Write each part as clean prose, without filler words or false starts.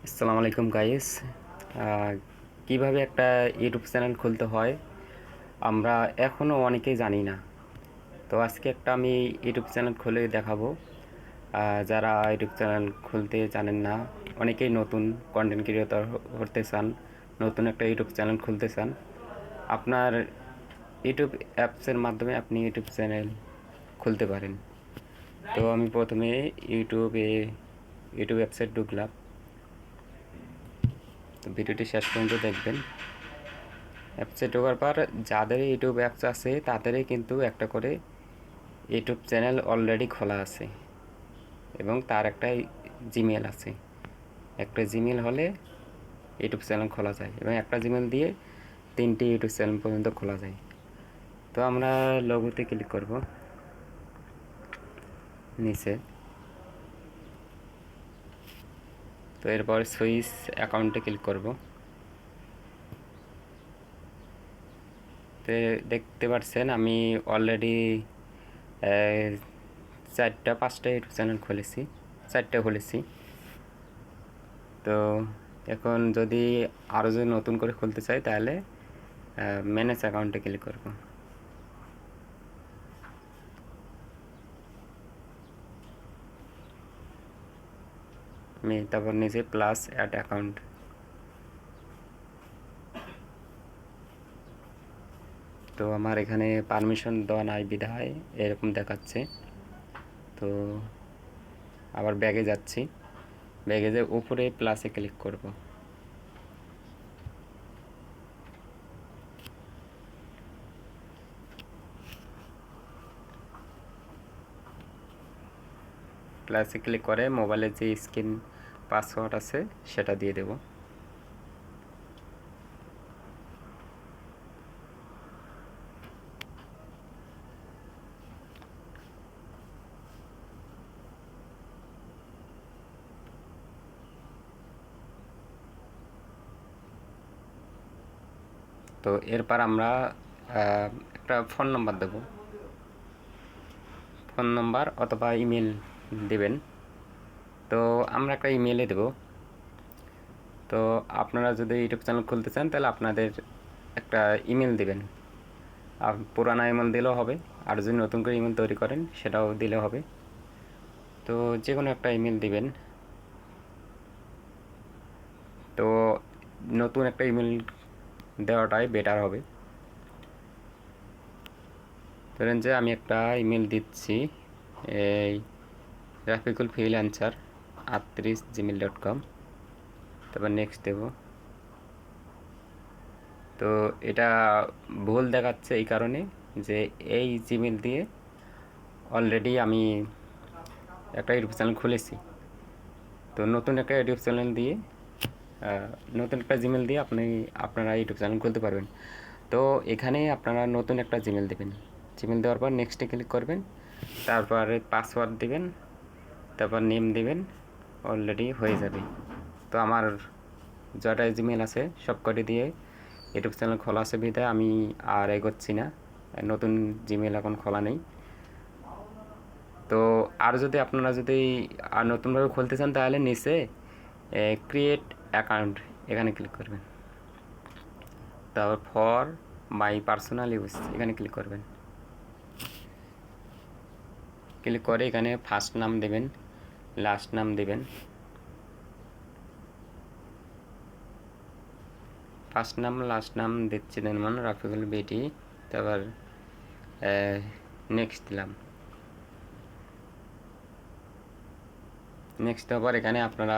আসসালামু আলাইকুম গাইস। কিভাবে একটা ইউটিউব চ্যানেল খুলতে হয় আমরা এখনও অনেকেই জানি না। তো আজকে একটা আমি ইউটিউব চ্যানেল খুলে দেখাবো। যারা ইউটিউব চ্যানেল খুলতে জানেন না, অনেকেই নতুন কন্টেন্ট ক্রিয়েটর হতে চান, নতুন একটা ইউটিউব চ্যানেল খুলতে চান, আপনার ইউটিউব অ্যাপসের মাধ্যমে আপনি ইউটিউব চ্যানেল খুলতে পারেন। তো আমি প্রথমে ইউটিউব অ্যাপসে ঢুকলাম। তো ভিডিওটি শেষ পর্যন্ত দেখবেন। অ্যাপসে ঢোকার পর যাদের ইউটিউব অ্যাপস আছে তাদেরই কিন্তু একটা করে ইউটিউব চ্যানেল অলরেডি খোলা আছে এবং তার একটা জিমেল আছে। একটা জিমেল হলে ইউটিউব চ্যানেল খোলা যায় এবং একটা জিমেল দিয়ে 3টি ইউটিউব চ্যানেল পর্যন্ত খোলা যায়। তো আমরা লোগোতে ক্লিক করব, নিচে। তো এরপর সুইচ অ্যাকাউন্টে ক্লিক করব। তো দেখতে পাচ্ছেন আমি অলরেডি 4-5টা ইউটিউব চ্যানেল খুলেছি, 4টে খুলেছি। তো এখন যদি আরও যদি নতুন করে খুলতে চাই তাহলে ম্যানেজ অ্যাকাউন্টে ক্লিক করব। আমি তারপর নিচে প্লাস অ্যাড অ্যাকাউন্ট। তো আমার এখানে পারমিশন দেওয়া নাই বিধায় এরকম দেখাচ্ছে। তো আবার ব্যাগে যাচ্ছি, ব্যাগে যে উপরে প্লাসে ক্লিক করব। প্লাসে ক্লিক করে মোবাইলের যে স্ক্রিন পাসওয়ার্ড আছে সেটা দিয়ে দেব। তো এরপর আমরা একটা ফোন নাম্বার দেব, ফোন নাম্বার অথবা ইমেল দেবেন। তো আমরা একটা ইমেলে দেব। তো আপনারা যদি ইউটিউব চ্যানেল খুলতে চান তাহলে আপনাদের একটা ইমেল দিবেন। আর পুরানা ইমেল দিলেও হবে, আর যদি নতুন করে ইমেল তৈরি করেন সেটাও দিলে হবে। তো যে কোনো একটা ইমেল দিবেন। তো নতুন একটা ইমেল দেওয়াটাই বেটার হবে। ধরেন যে আমি একটা ইমেল দিচ্ছি, এই রাফিকুল ফ্রিল্যান্সার 38@gmail.com। তারপর নেক্সট দেব। তো এটা ভুল দেখাচ্ছে এই কারণে যে এই জিমেল দিয়ে অলরেডি আমি একটা ইউটিউব চ্যানেল খুলেছি। তো নতুন একটা ইউটিউব চ্যানেল দিয়ে নতুন একটা জিমেল দিয়ে আপনারা ইউটিউব চ্যানেল খুলতে পারবেন। তো এখানে আপনারা নতুন একটা জিমেল দেবেন। জিমেল দেওয়ার পর নেক্সটে ক্লিক করবেন, তারপরে পাসওয়ার্ড দিবেন, তারপর নেম দিবেন, অলরেডি হয়ে যাবে। তো আমার যটা জিমেল আছে সবকটি দিয়ে ইউটিউব চ্যানেল খোলা আছে বিধায় আমি আর এগোচ্ছি না, নতুন জিমেল এখন খোলা নেই। তো আর যদি আপনারা আর নতুনভাবে খুলতে চান তাহলে নিচে ক্রিয়েট অ্যাকাউন্ট এখানে ক্লিক করবেন, তারপর ফর মাই পার্সোনাল ইউজ এখানে ক্লিক করবেন। ক্লিক করে এখানে ফার্স্ট নাম দেবেন, লাস্ট নাম দেবেন। ফার্স্ট নাম লাস্ট নাম দিচ্ছি যেমন রাফিকুল বিটি, তারপর নেক্সট দিলাম। নেক্সট দেওয়ার পর এখানে আপনারা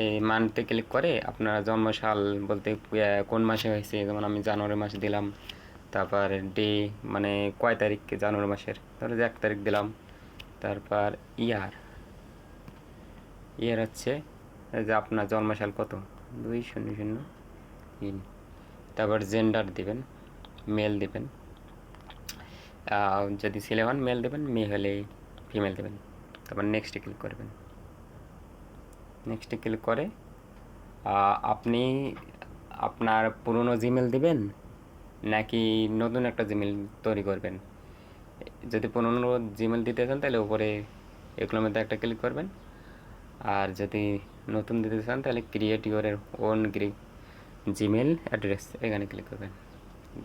এই মান্থে ক্লিক করে আপনারা জন্মসাল বলতে কোন মাসে হয়েছে, যেমন আমি জানুয়ারি মাসে দিলাম। তারপর ডে মানে কয় তারিখ জানুয়ারি মাসের, ধরো যে 1 তারিখ দিলাম। তারপর ইয়ার হচ্ছে যে আপনার জন্মসাল কত, 2003। তারপর জেন্ডার দিবেন, মেল দিবেন, যদি ছেলে হন মেল দেবেন, মেয়ে হলে ফিমেল দেবেন। তারপর নেক্সটে ক্লিক করবেন। নেক্সটে ক্লিক করে আপনি আপনার পুরনো জিমেল দিবেন নাকি নতুন একটা জিমেল তৈরি করবেন। যদি পুরনো জিমেল দিতে চান তাহলে উপরে এগুলোর মধ্যে একটা ক্লিক করবেন, আর যদি নতুন দিতে চান তাহলে create your own Gmail address এখানে ক্লিক করবেন।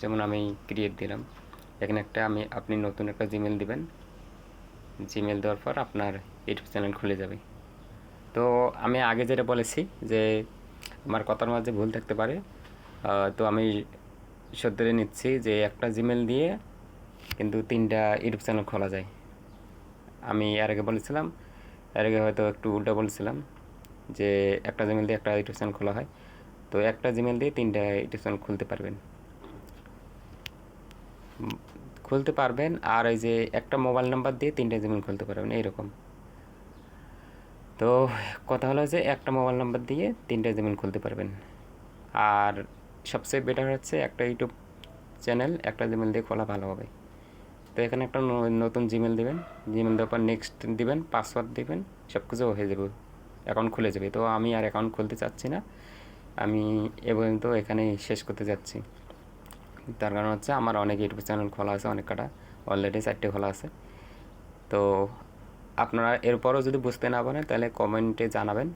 যেমন আমি ক্রিয়েট দিলাম, এখানে আপনি নতুন একটা জিমেল দিবেন। জিমেল দেওয়ার পর আপনার ইউটিউব চ্যানেল খুলে যাবে। তো আমি আগে যেটা বলেছি যে আমার কথার মাঝে ভুল থাকতে পারে, তো আমি সত্যি নিচ্ছি যে একটা জিমেল দিয়ে কিন্তু 3টা ইউটিউব চ্যানেল খোলা যায়। আমি এর আগে বলেছিলাম, এর আগে হয়তো একটু উল্টা বলছিলাম যে একটা জিমেল দিয়ে একটা ইউটিউব চ্যানেল খোলা হয়। তো একটা জিমেল দিয়ে 3টা ইউটিউব চ্যানেল খুলতে পারবেন আর এই যে একটা মোবাইল নাম্বার দিয়ে 3টা জিমেল খুলতে পারবেন এইরকম। তো কথা হলো যে একটা মোবাইল নাম্বার দিয়ে 3টা জিমেল খুলতে পারবেন। আর সবচেয়ে বেটার হচ্ছে একটা ইউটিউব চ্যানেল একটা জিমেল দিয়ে খোলা ভালো হবে। তো এখানে একটা নতুন জিমেল দেবেন, জিমেল দেওয়ার পর নেক্সট দিবেন, পাসওয়ার্ড দিবেন, সব কিছু হয়ে যাবে, অ্যাকাউন্ট খুলে যাবে। তো আমি আর অ্যাকাউন্ট খুলতে চাচ্ছি না, আমি এ পর্যন্ত এখানেই শেষ করতে যাচ্ছি। তার কারণ হচ্ছে আমার অনেক ইউটিউব চ্যানেল খোলা আছে, অনেক কটা, অলরেডি 4টে খোলা আছে। তো আপনারা এরপরও যদি বুঝতে না পারেন তাহলে কমেন্টে জানাবেন।